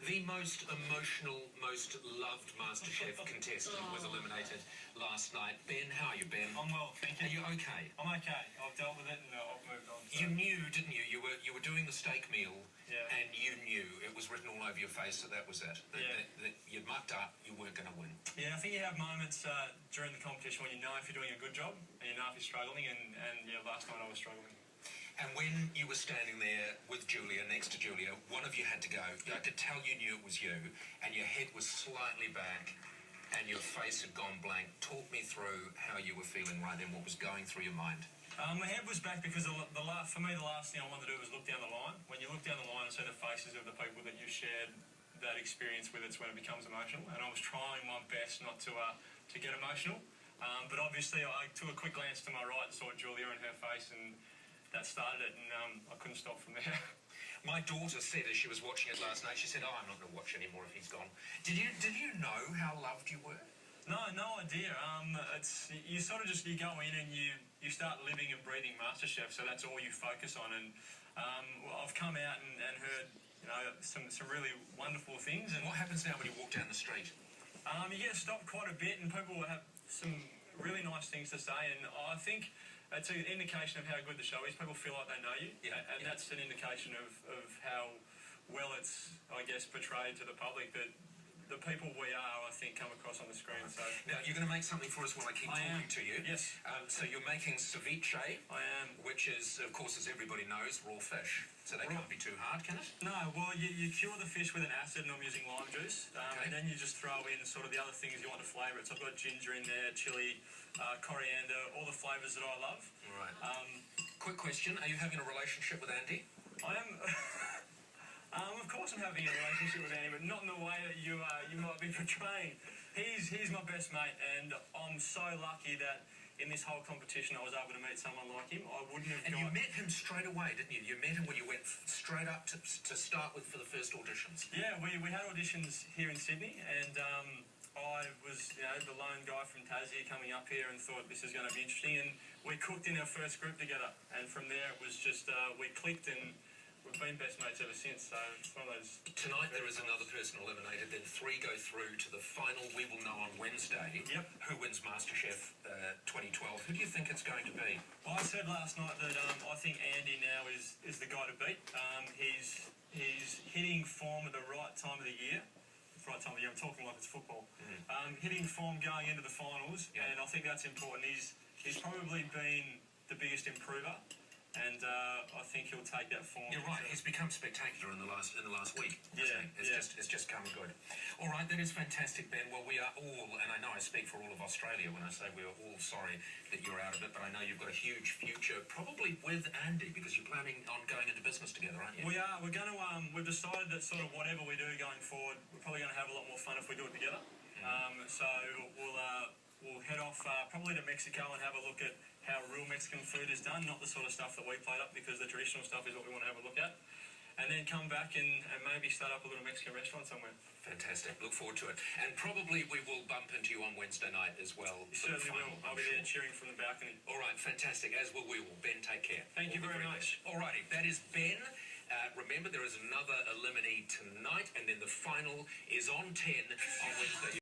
The most emotional, most loved MasterChef contestant was eliminated last night. Ben, how are you, Ben? I'm well, thank you. Are you okay? I'm okay. I've dealt with it and I've moved on. So. You knew, didn't you? You were doing the steak meal, yeah. And you knew it was written all over your face that was it. That you mucked up, you weren't going to win. Yeah, I think you have moments during the competition when you know if you're doing a good job and you know if you're struggling. And yeah, last night I was struggling. And when you were standing there with Julia, next to Julia, one of you had to go. I could tell you knew it was you, and your head was slightly back, and your face had gone blank. Talk me through how you were feeling right then, what was going through your mind. My head was back because for me, the last thing I wanted to do was look down the line. When you look down the line and see the faces of the people that you shared that experience with, it's when it becomes emotional. And I was trying my best not to get emotional. But obviously, I took a quick glance to my right and saw Julia in her face, and that started it, and I couldn't stop from there. My daughter said as she was watching it last night, she said, "Oh, I'm not going to watch anymore if he's gone." Did you know how loved you were? No idea. It's you sort of just you go in and you start living and breathing MasterChef, so that's all you focus on. And I've come out and heard some really wonderful things. And what happens now when you walk down the street? You get stopped quite a bit, and people will have some really nice things to say. And I think it's an indication of how good the show is. People feel like they know you, and that's an indication of how well it's, I guess, portrayed to the public that the people we are, I think, come across on the screen. So now you're going to make something for us while I keep talking to you. Yes. So you're making ceviche. I am. Which is, of course, as everybody knows, raw fish. So they can't be too hard, can it? No. Well, you cure the fish with an acid, and I'm using lime juice. And then you just throw in sort of the other things you want to flavour it. So I've got ginger in there, chilli, coriander, all the flavours that I love. Right. Quick question: are you having a relationship with Andy? I am. Of course I'm having a relationship with Andy, but not in the way that you might be portraying. He's my best mate, and I'm so lucky that in this whole competition I was able to meet someone like him. I wouldn't have. And you met him straight away, didn't you? You met him when you went straight up to start with for the first auditions. Yeah, we had auditions here in Sydney, and I was the lone guy from Tassie coming up here and thought this is going to be interesting, and we cooked in our first group together, and from there it was just we clicked, and we've been best mates ever since. So it's one of those. Tonight there is another person eliminated, then 3 go through to the final. We will know on Wednesday who wins MasterChef 2012. Who do you think it's going to be? Well, I said last night that I think Andy now is the guy to beat. He's hitting form at the right time of the year. Right time of the year. I'm talking like it's football. Hitting form going into the finals, and I think that's important. He's probably been the biggest improver, and I think he'll take that form. You're right. He's become spectacular in the last week. Yeah, it's just come good. All right, that is fantastic, Ben. Well, we are all, and I know I speak for all of Australia when I say we are all sorry that you're out of it, but I know you've got a huge future, probably with Andy, because you're planning on going into business together, aren't you? We are. We're going to. We've decided that sort of whatever we do going forward, we're probably going to have a lot more fun if we do it together. So we'll head off probably to Mexico and have a look at how real Mexican food is done, not the sort of stuff that we played up, because the traditional stuff is what we want to have a look at. And then come back and maybe start up a little Mexican restaurant somewhere. Fantastic. Look forward to it. And probably we will bump into you on Wednesday night as well. You certainly will. I'll be there cheering from the balcony. All right, fantastic. As will we. Ben, take care. Thank you very much. All righty, that is Ben. Remember, there is another eliminee tonight, and then the final is on 10 on Wednesday.